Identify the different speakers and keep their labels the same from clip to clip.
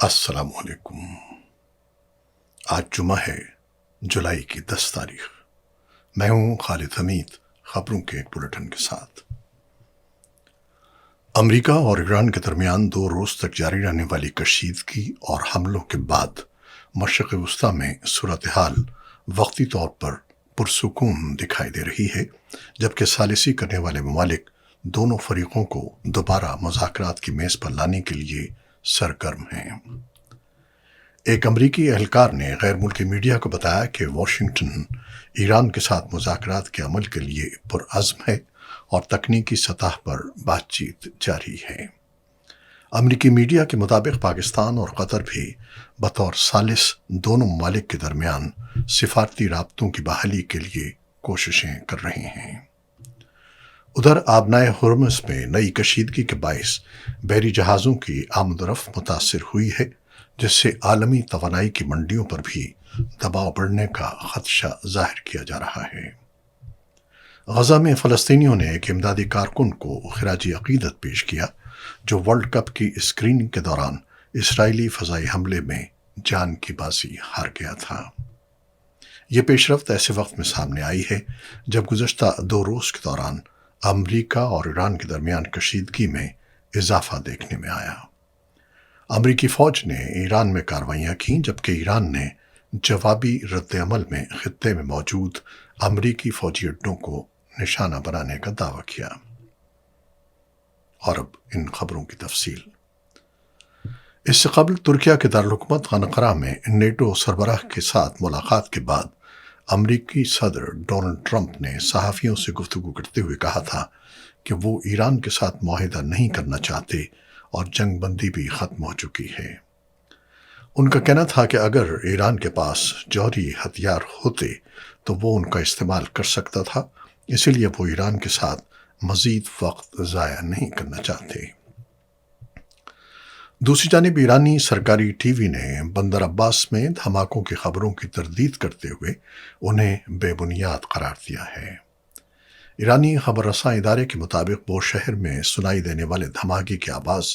Speaker 1: السلام علیکم۔ آج جمعہ ہے، جولائی کی 10 تاریخ۔ میں ہوں خالد حمید، خبروں کے ایک بلٹن کے ساتھ۔ امریکہ اور ایران کے درمیان 2 روز تک جاری رہنے والی کشیدگی اور حملوں کے بعد مشرق وسطیٰ میں صورتحال وقتی طور پر پرسکون دکھائی دے رہی ہے، جبکہ ثالثی کرنے والے ممالک دونوں فریقوں کو دوبارہ مذاکرات کی میز پر لانے کے لیے سرگرم ہیں۔ ایک امریکی اہلکار نے غیر ملکی میڈیا کو بتایا کہ واشنگٹن ایران کے ساتھ مذاکرات کے عمل کے لیے پرعزم ہے اور تکنیکی سطح پر بات چیت جاری ہے۔ امریکی میڈیا کے مطابق پاکستان اور قطر بھی بطور ثالث دونوں ممالک کے درمیان سفارتی رابطوں کی بحالی کے لیے کوششیں کر رہے ہیں۔ ادھر آبنائے ہرمز میں نئی کشیدگی کے باعث بحری جہازوں کی آمد و رفت متاثر ہوئی ہے، جس سے عالمی توانائی کی منڈیوں پر بھی دباؤ بڑھنے کا خدشہ ظاہر کیا جا رہا ہے۔ غزہ میں فلسطینیوں نے ایک امدادی کارکن کو خراج عقیدت پیش کیا جو ورلڈ کپ کی اسکریننگ کے دوران اسرائیلی فضائی حملے میں جان کی بازی ہار گیا تھا۔ یہ پیش رفت ایسے وقت میں سامنے آئی ہے جب گزشتہ 2 روز کے دوران امریکہ اور ایران کے درمیان کشیدگی میں اضافہ دیکھنے میں آیا۔ امریکی فوج نے ایران میں کارروائیاں کیں، جبکہ ایران نے جوابی رد عمل میں خطے میں موجود امریکی فوجی اڈوں کو نشانہ بنانے کا دعویٰ کیا۔ اور اب ان خبروں کی تفصیل۔ اس سے قبل ترکیہ کے دارالحکومت انقرہ میں نیٹو سربراہ کے ساتھ ملاقات کے بعد امریکی صدر ڈونلڈ ٹرمپ نے صحافیوں سے گفتگو کرتے ہوئے کہا تھا کہ وہ ایران کے ساتھ معاہدہ نہیں کرنا چاہتے اور جنگ بندی بھی ختم ہو چکی ہے۔ ان کا کہنا تھا کہ اگر ایران کے پاس جوہری ہتھیار ہوتے تو وہ ان کا استعمال کر سکتا تھا، اسی لیے وہ ایران کے ساتھ مزید وقت ضائع نہیں کرنا چاہتے۔ دوسری جانب ایرانی سرکاری ٹی وی نے بندر عباس میں دھماکوں کی خبروں کی تردید کرتے ہوئے انہیں بے بنیاد قرار دیا ہے۔ ایرانی خبر رساں ادارے کے مطابق وہ شہر میں سنائی دینے والے دھماکے کی آواز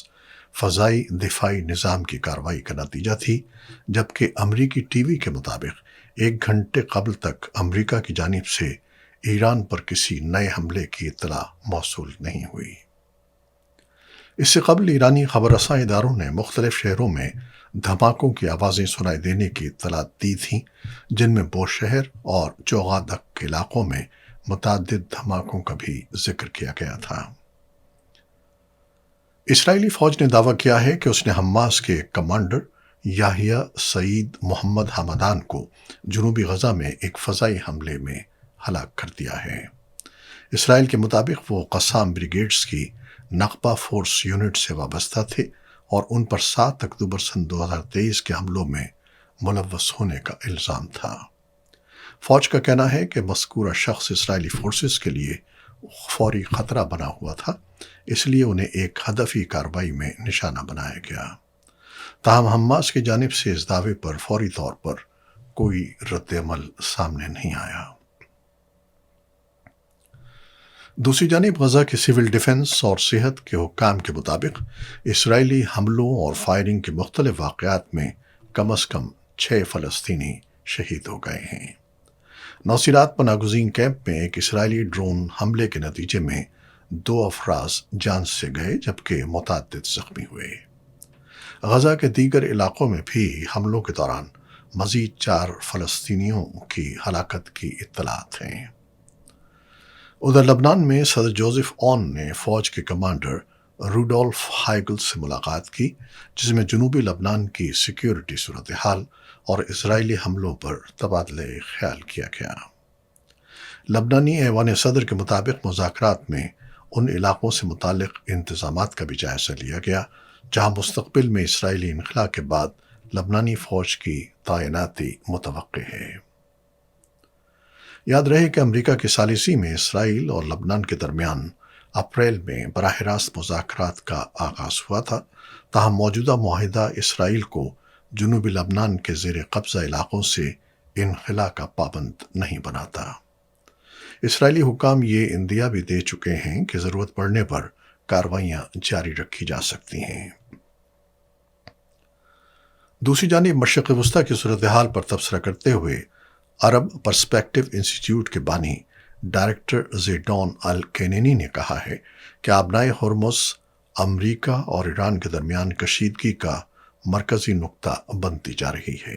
Speaker 1: فضائی دفاعی نظام کی کارروائی کا نتیجہ تھی، جبکہ امریکی ٹی وی کے مطابق 1 گھنٹے قبل تک امریکہ کی جانب سے ایران پر کسی نئے حملے کی اطلاع موصول نہیں ہوئی۔ اس سے قبل ایرانی خبر رساں اداروں نے مختلف شہروں میں دھماکوں کی آوازیں سنائی دینے کی اطلاعات دی تھیں، جن میں بوشہر اور چوغادک کے علاقوں میں متعدد دھماکوں کا بھی ذکر کیا گیا تھا۔ اسرائیلی فوج نے دعویٰ کیا ہے کہ اس نے حماس کے ایک کمانڈر یحییٰ سعید محمد حمدان کو جنوبی غزہ میں ایک فضائی حملے میں ہلاک کر دیا ہے۔ اسرائیل کے مطابق وہ قسام بریگیڈز کی نقبہ فورس یونٹ سے وابستہ تھے اور ان پر 7 اکتوبر سن 2023 کے حملوں میں ملوث ہونے کا الزام تھا۔ فوج کا کہنا ہے کہ مذکورہ شخص اسرائیلی فورسز کے لیے فوری خطرہ بنا ہوا تھا، اس لیے انہیں ایک ہدفی کارروائی میں نشانہ بنایا گیا۔ تاہم حماس کی جانب سے اس دعوے پر فوری طور پر کوئی رد عمل سامنے نہیں آیا۔ دوسری جانب غزہ کے سول ڈیفنس اور صحت کے حکام کے مطابق اسرائیلی حملوں اور فائرنگ کے مختلف واقعات میں کم از کم 6 فلسطینی شہید ہو گئے ہیں۔ نوسیرات پناہ گزین کیمپ میں ایک اسرائیلی ڈرون حملے کے نتیجے میں 2 افراد جان سے گئے، جبکہ متعدد زخمی ہوئے۔ غزہ کے دیگر علاقوں میں بھی حملوں کے دوران مزید 4 فلسطینیوں کی ہلاکت کی اطلاعات ہیں۔ ادھر لبنان میں صدر جوزف اون نے فوج کے کمانڈر روڈولف ہائیگل سے ملاقات کی، جس میں جنوبی لبنان کی سیکیورٹی صورتحال اور اسرائیلی حملوں پر تبادلہ خیال کیا گیا۔ لبنانی ایوان صدر کے مطابق مذاکرات میں ان علاقوں سے متعلق انتظامات کا بھی جائزہ لیا گیا جہاں مستقبل میں اسرائیلی انخلا کے بعد لبنانی فوج کی تعیناتی متوقع ہے۔ یاد رہے کہ امریکہ کی ثالثی میں اسرائیل اور لبنان کے درمیان اپریل میں براہ راست مذاکرات کا آغاز ہوا تھا، تاہم موجودہ معاہدہ اسرائیل کو جنوبی لبنان کے زیر قبضہ علاقوں سے انخلا کا پابند نہیں بناتا۔ اسرائیلی حکام یہ عندیہ بھی دے چکے ہیں کہ ضرورت پڑنے پر کارروائیاں جاری رکھی جا سکتی ہیں۔ دوسری جانب مشرق وسطی کی صورتحال پر تبصرہ کرتے ہوئے عرب پرسپیکٹو انسٹیٹیوٹ کے بانی ڈائریکٹر زیڈون الکینینی نے کہا ہے کہ آبنائے ہرمز امریکہ اور ایران کے درمیان کشیدگی کا مرکزی نقطہ بنتی جا رہی ہے۔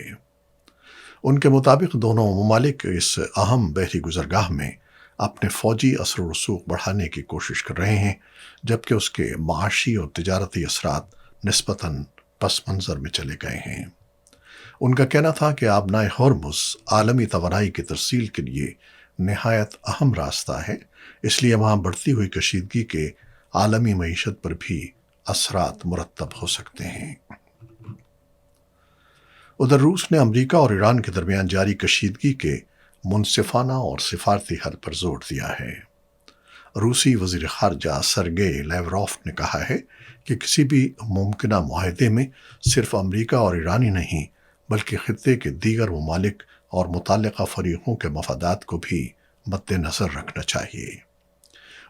Speaker 1: ان کے مطابق دونوں ممالک اس اہم بحری گزرگاہ میں اپنے فوجی اثر و رسوخ بڑھانے کی کوشش کر رہے ہیں، جبکہ اس کے معاشی اور تجارتی اثرات نسبتاً پس منظر میں چلے گئے ہیں۔ ان کا کہنا تھا کہ آبنائے ہرمز عالمی توانائی کی ترسیل کے لیے نہایت اہم راستہ ہے، اس لیے وہاں بڑھتی ہوئی کشیدگی کے عالمی معیشت پر بھی اثرات مرتب ہو سکتے ہیں۔ ادھر روس نے امریکہ اور ایران کے درمیان جاری کشیدگی کے منصفانہ اور سفارتی حل پر زور دیا ہے۔ روسی وزیر خارجہ سرگئی لیوروف نے کہا ہے کہ کسی بھی ممکنہ معاہدے میں صرف امریکہ اور ایران ہی نہیں بلکہ خطے کے دیگر ممالک اور متعلقہ فریقوں کے مفادات کو بھی مد نظر رکھنا چاہیے۔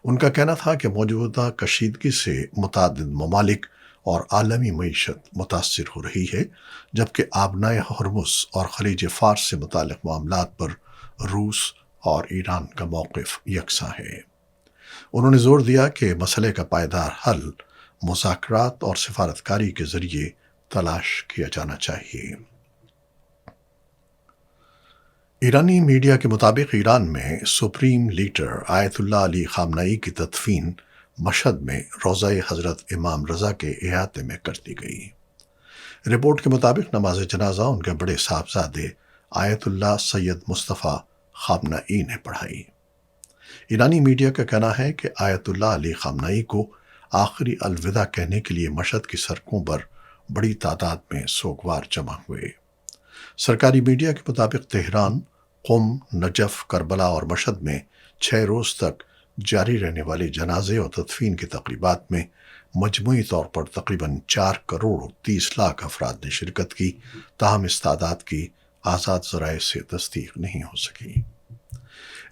Speaker 1: ان کا کہنا تھا کہ موجودہ کشیدگی سے متعدد ممالک اور عالمی معیشت متاثر ہو رہی ہے، جبکہ آبنائے ہرمز اور خلیج فارس سے متعلق معاملات پر روس اور ایران کا موقف یکساں ہے۔ انہوں نے زور دیا کہ مسئلے کا پائیدار حل مذاکرات اور سفارتکاری کے ذریعے تلاش کیا جانا چاہیے۔ ایرانی میڈیا کے مطابق ایران میں سپریم لیڈر آیت اللہ علی خامنئی کی تدفین مشہد میں روضہ حضرت امام رضا کے احاطے میں کر دی گئی۔ رپورٹ کے مطابق نماز جنازہ ان کے بڑے صاحبزادے آیت اللہ سید مصطفیٰ خامنئی نے پڑھائی۔ ایرانی میڈیا کا کہنا ہے کہ آیت اللہ علی خامنئی کو آخری الوداع کہنے کے لیے مشہد کی سڑکوں پر بڑی تعداد میں سوگوار جمع ہوئے۔ سرکاری میڈیا کے مطابق تہران، قم، نجف، کربلا اور مشہد میں 6 روز تک جاری رہنے والے جنازے اور تدفین کی تقریبات میں مجموعی طور پر تقریباً 4 کروڑ 30 لاکھ افراد نے شرکت کی، تاہم اس تعداد کی آزاد ذرائع سے تصدیق نہیں ہو سکی۔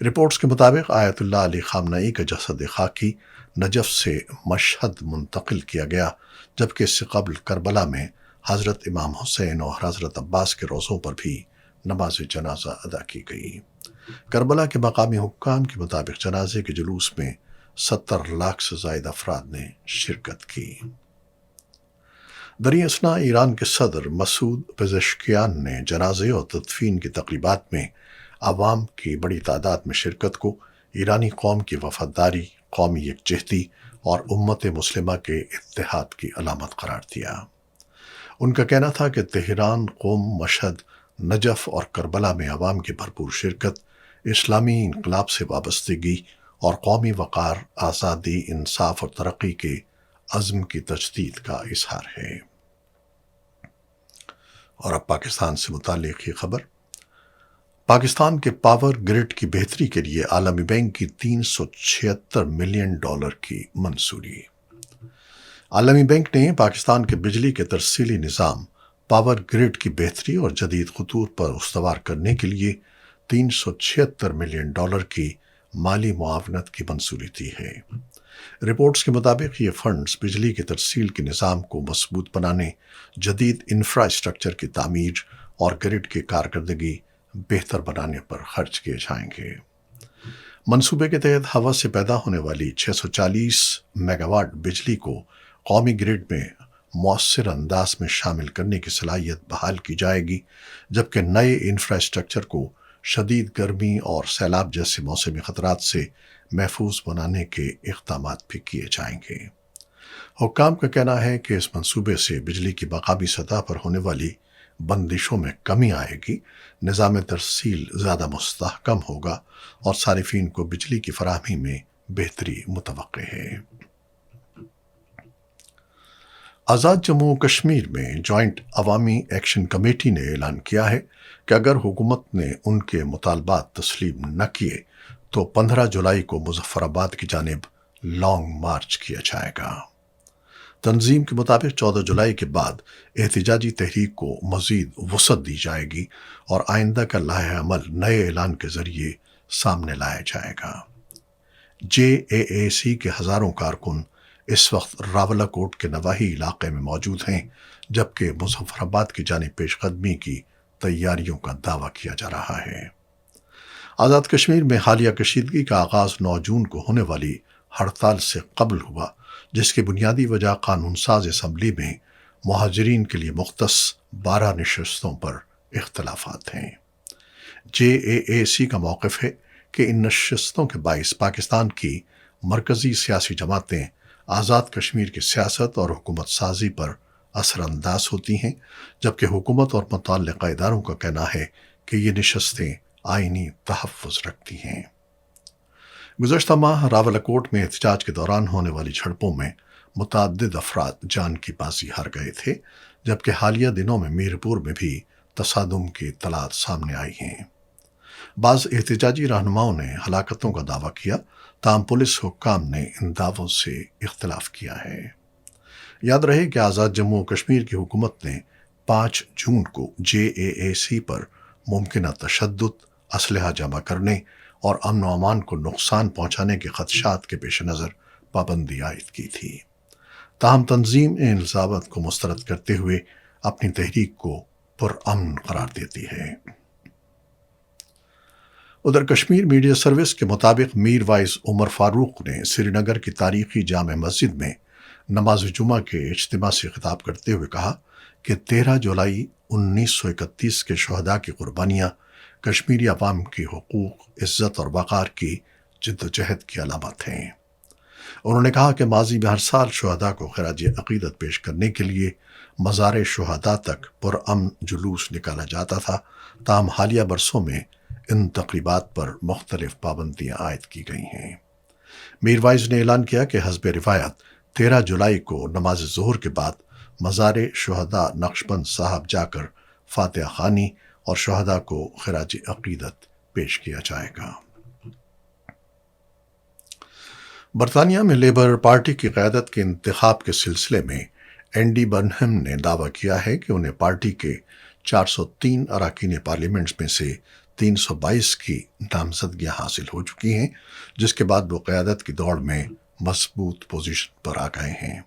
Speaker 1: رپورٹس کے مطابق آیت اللہ علی خامنئی کا جسد خاکی نجف سے مشہد منتقل کیا گیا، جبکہ اس سے قبل کربلا میں حضرت امام حسین اور حضرت عباس کے روضوں پر بھی نماز جنازہ ادا کی گئی۔ کربلا کے مقامی حکام کے مطابق جنازے کے جلوس میں 70 لاکھ سے زائد افراد نے شرکت کی۔ دریں اثنا ایران کے صدر مسعود پزشکیان نے جنازے اور تدفین کی تقریبات میں عوام کی بڑی تعداد میں شرکت کو ایرانی قوم کی وفاداری، قومی یکجہتی اور امت مسلمہ کے اتحاد کی علامت قرار دیا۔ ان کا کہنا تھا کہ تہران، قم، مشہد، نجف اور کربلا میں عوام کی بھرپور شرکت اسلامی انقلاب سے وابستگی اور قومی وقار، آزادی، انصاف اور ترقی کے عزم کی تجدید کا اظہار ہے۔ اور اب پاکستان سے متعلق یہ خبر۔ پاکستان کے پاور گرڈ کی بہتری کے لیے عالمی بینک کی $376 ملین کی منظوری۔ عالمی بینک نے پاکستان کے بجلی کے ترسیلی نظام پاور گرڈ کی بہتری اور جدید خطوط پر استوار کرنے کے لیے $376 ملین کی مالی معاونت کی منظوری دی ہے۔ رپورٹس کے مطابق یہ فنڈز بجلی کی ترسیل کے نظام کو مضبوط بنانے، جدید انفراسٹرکچر کی تعمیر اور گرڈ کی کارکردگی بہتر بنانے پر خرچ کیے جائیں گے۔ منصوبے کے تحت ہوا سے پیدا ہونے والی 640 میگا واٹ بجلی کو قومی گرڈ میں مؤثر انداز میں شامل کرنے کی صلاحیت بحال کی جائے گی، جبکہ نئے انفراسٹرکچر کو شدید گرمی اور سیلاب جیسے موسمی خطرات سے محفوظ بنانے کے اقدامات بھی کیے جائیں گے۔ حکام کا کہنا ہے کہ اس منصوبے سے بجلی کی مقامی سطح پر ہونے والی بندشوں میں کمی آئے گی، نظام ترسیل زیادہ مستحکم ہوگا اور صارفین کو بجلی کی فراہمی میں بہتری متوقع ہے۔ آزاد جموں و کشمیر میں جوائنٹ عوامی ایکشن کمیٹی نے اعلان کیا ہے کہ اگر حکومت نے ان کے مطالبات تسلیم نہ کیے تو 15 جولائی کو مظفر آباد کی جانب لانگ مارچ کیا جائے گا۔ تنظیم کے مطابق 14 جولائی کے بعد احتجاجی تحریک کو مزید وسعت دی جائے گی اور آئندہ کا لائحہ عمل نئے اعلان کے ذریعے سامنے لایا جائے گا۔ JAAC کے ہزاروں کارکن اس وقت راولہ کوٹ کے نواحی علاقے میں موجود ہیں، جبکہ مظفر آباد کی جانب پیش قدمی کی تیاریوں کا دعویٰ کیا جا رہا ہے۔ آزاد کشمیر میں حالیہ کشیدگی کا آغاز 9 جون کو ہونے والی ہڑتال سے قبل ہوا، جس کی بنیادی وجہ قانون ساز اسمبلی میں مہاجرین کے لیے مختص 12 نشستوں پر اختلافات ہیں۔ JAAC کا موقف ہے کہ ان نشستوں کے باعث پاکستان کی مرکزی سیاسی جماعتیں آزاد کشمیر کی سیاست اور حکومت سازی پر اثر انداز ہوتی ہیں، جبکہ حکومت اور متعلقہ اداروں کا کہنا ہے کہ یہ نشستیں آئینی تحفظ رکھتی ہیں۔ گزشتہ ماہ راولکوٹ میں احتجاج کے دوران ہونے والی جھڑپوں میں متعدد افراد جان کی بازی ہار گئے تھے، جبکہ حالیہ دنوں میں میرپور میں بھی تصادم کی اطلاعات سامنے آئی ہیں۔ بعض احتجاجی رہنماؤں نے ہلاکتوں کا دعویٰ کیا، تاہم پولیس حکام نے ان دعووں سے اختلاف کیا ہے۔ یاد رہے کہ آزاد جموں و کشمیر کی حکومت نے 5 جون کو JAAC پر ممکنہ تشدد، اسلحہ جمع کرنے اور امن و امان کو نقصان پہنچانے کے خدشات کے پیش نظر پابندی عائد کی تھی۔ تاہم تنظیم ان الزامات کو مسترد کرتے ہوئے اپنی تحریک کو پرامن قرار دیتی ہے۔ ادھر کشمیر میڈیا سروس کے مطابق میر وائز عمر فاروق نے سری نگر کی تاریخی جامع مسجد میں نماز جمعہ کے اجتماع سے خطاب کرتے ہوئے کہا کہ 13 جولائی 1931 کے شہداء کی قربانیاں کشمیری عوام کی حقوق، عزت اور وقار کی جدوجہد کی علامت ہیں۔ انہوں نے کہا کہ ماضی میں ہر سال شہداء کو خراج عقیدت پیش کرنے کے لیے مزار شہداء تک پرامن جلوس نکالا جاتا تھا، تاہم حالیہ برسوں میں ان تقریبات پر مختلف پابندیاں عائد کی گئی ہیں۔ میر وائز نے اعلان کیا کہ حسب روایت 13 جولائی کو نماز ظہر کے بعد مزار شہداء نقشبند صاحب جا کر فاتحہ خوانی اور شہداء کو خراج عقیدت پیش کیا جائے گا۔ برطانیہ میں لیبر پارٹی کی قیادت کے انتخاب کے سلسلے میں اینڈی برنہم نے دعویٰ کیا ہے کہ انہیں پارٹی کے 403 اراکین پارلیمنٹ میں سے 322 کی نامزدگیاں حاصل ہو چکی ہیں، جس کے بعد وہ قیادت کی دوڑ میں مضبوط پوزیشن پر آ گئے ہیں۔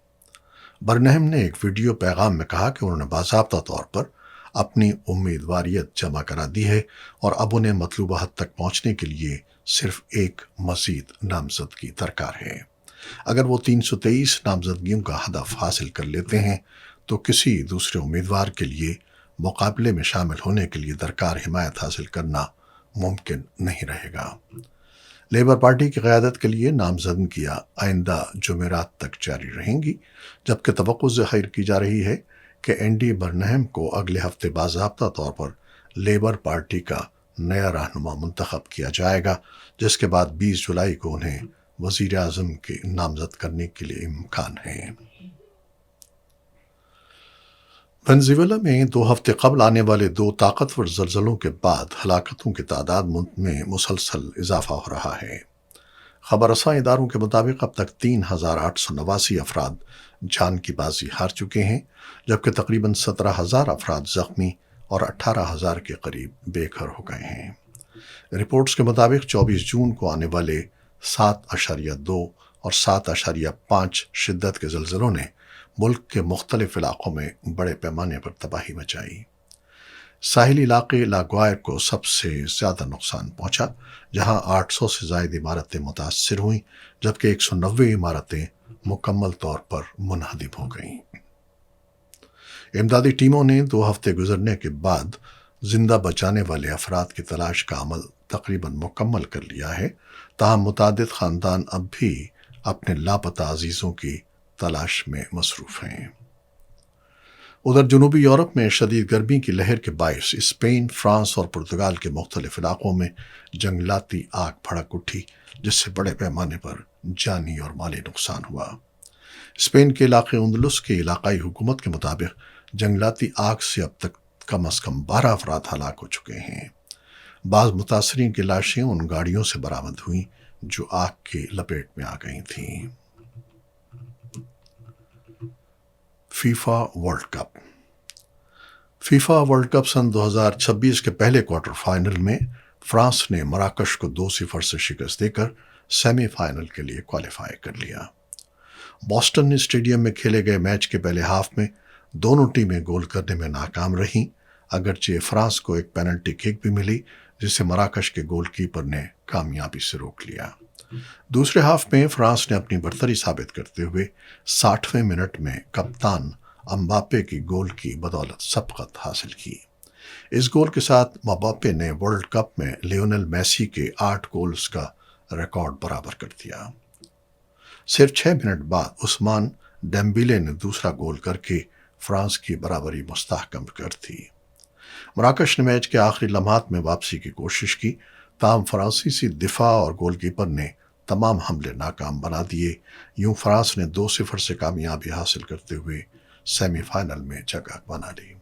Speaker 1: برنہم نے ایک ویڈیو پیغام میں کہا کہ انہوں نے باضابطہ طور پر اپنی امیدواریت جمع کرا دی ہے اور اب انہیں مطلوبہ حد تک پہنچنے کے لیے صرف ایک مزید نامزدگی درکار ہے۔ اگر وہ 323 نامزدگیوں کا ہدف حاصل کر لیتے ہیں تو کسی دوسرے امیدوار کے لیے مقابلے میں شامل ہونے کے لیے درکار حمایت حاصل کرنا ممکن نہیں رہے گا۔ لیبر پارٹی کی قیادت کے لیے نامزدگیاں آئندہ جمعرات تک جاری رہیں گی، جبکہ توقع ظاہر کی جا رہی ہے کہ اینڈی برنہم کو اگلے ہفتے باضابطہ طور پر لیبر پارٹی کا نیا رہنما منتخب کیا جائے گا، جس کے بعد 20 جولائی کو انہیں وزیر اعظم کے نامزد کرنے کے لیے امکان ہے۔ وینزویلا میں 2 ہفتے قبل آنے والے 2 طاقتور زلزلوں کے بعد ہلاکتوں کی تعداد میں مسلسل اضافہ ہو رہا ہے۔ خبر رساں اداروں کے مطابق اب تک 3889 افراد جان کی بازی ہار چکے ہیں، جبکہ تقریباً 17,000 افراد زخمی اور 18,000 کے قریب بے گھر ہو گئے ہیں۔ رپورٹس کے مطابق 24 جون کو آنے والے 7.2 اور 7.5 شدت کے زلزلوں نے ملک کے مختلف علاقوں میں بڑے پیمانے پر تباہی مچائی۔ ساحلی علاقے لاگوائر کو سب سے زیادہ نقصان پہنچا، جہاں 800 سے زائد عمارتیں متاثر ہوئیں، جبکہ 190 عمارتیں مکمل طور پر منہدم ہو گئیں۔ امدادی ٹیموں نے 2 ہفتے گزرنے کے بعد زندہ بچانے والے افراد کی تلاش کا عمل تقریباً مکمل کر لیا ہے، تاہم متعدد خاندان اب بھی اپنے لاپتہ عزیزوں کی تلاش میں مصروف ہیں۔ ادھر جنوبی یورپ میں شدید گرمی کی لہر کے باعث اسپین، فرانس اور پرتگال کے مختلف علاقوں میں جنگلاتی آگ بھڑک اٹھی، جس سے بڑے پیمانے پر جانی اور مالی نقصان ہوا۔ اسپین کے علاقے اندلس کی علاقائی حکومت کے مطابق جنگلاتی آگ سے اب تک کم از کم 12 افراد ہلاک ہو چکے ہیں۔ بعض متاثرین کی لاشیں ان گاڑیوں سے برآمد ہوئیں جو آگ کی لپیٹ میں آ گئی تھیں۔ FIFA world cup FIFA world cup سن 2026 کے پہلے کوارٹر فائنل میں فرانس نے مراکش کو 2-0 سے شکست دے کر سیمی فائنل کے لیے کوالیفائی کر لیا۔ بoston اسٹیڈیم میں کھیلے گئے میچ کے پہلے ہاف میں دونوں ٹیمیں گول کرنے میں ناکام رہیں، اگرچہ فرانس کو ایک پینلٹی کک بھی ملی جسے مراکش کے گول کیپر نے کامیابی سے روک لیا۔ دوسرے ہاف میں فرانس نے اپنی برتری ثابت کرتے ہوئے 60ویں منٹ میں کپتان امباپے کی گول کی بدولت سبقت حاصل کی۔ اس گول کے ساتھ امباپے نے ورلڈ کپ میں لیونل میسی کے 8 گولز کا ریکارڈ برابر کر دیا۔ صرف 6 منٹ بعد عثمان ڈیمبیلے نے دوسرا گول کر کے فرانس کی برابری مستحکم کر دی۔ مراکش نے میچ کے آخری لمحات میں واپسی کی کوشش کی، تاہم فرانسیسی دفاع اور گول کیپر نے تمام حملے ناکام بنا دیے۔ یوں فرانس نے 2-0 سے کامیابی حاصل کرتے ہوئے سیمی فائنل میں جگہ بنا لی۔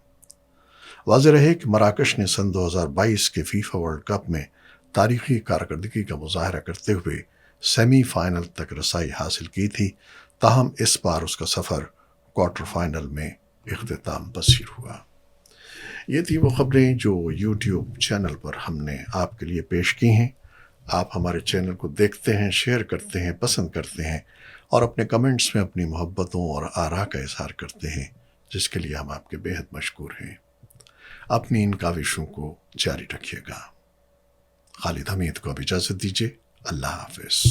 Speaker 1: واضح رہے کہ مراکش نے سن 2022 کے فیفا ورلڈ کپ میں تاریخی کارکردگی کا مظاہرہ کرتے ہوئے سیمی فائنل تک رسائی حاصل کی تھی، تاہم اس بار اس کا سفر کوارٹر فائنل میں اختتام پذیر ہوا۔ یہ تھی وہ خبریں جو یوٹیوب چینل پر ہم نے آپ کے لیے پیش کی ہیں۔ آپ ہمارے چینل کو دیکھتے ہیں، شیئر کرتے ہیں، پسند کرتے ہیں اور اپنے کمنٹس میں اپنی محبتوں اور آراء کا اظہار کرتے ہیں، جس کے لیے ہم آپ کے بےحد مشکور ہیں۔ اپنی ان کاوشوں کو جاری رکھیے گا۔ خالد حمید کو اب اجازت دیجیے۔ اللہ حافظ۔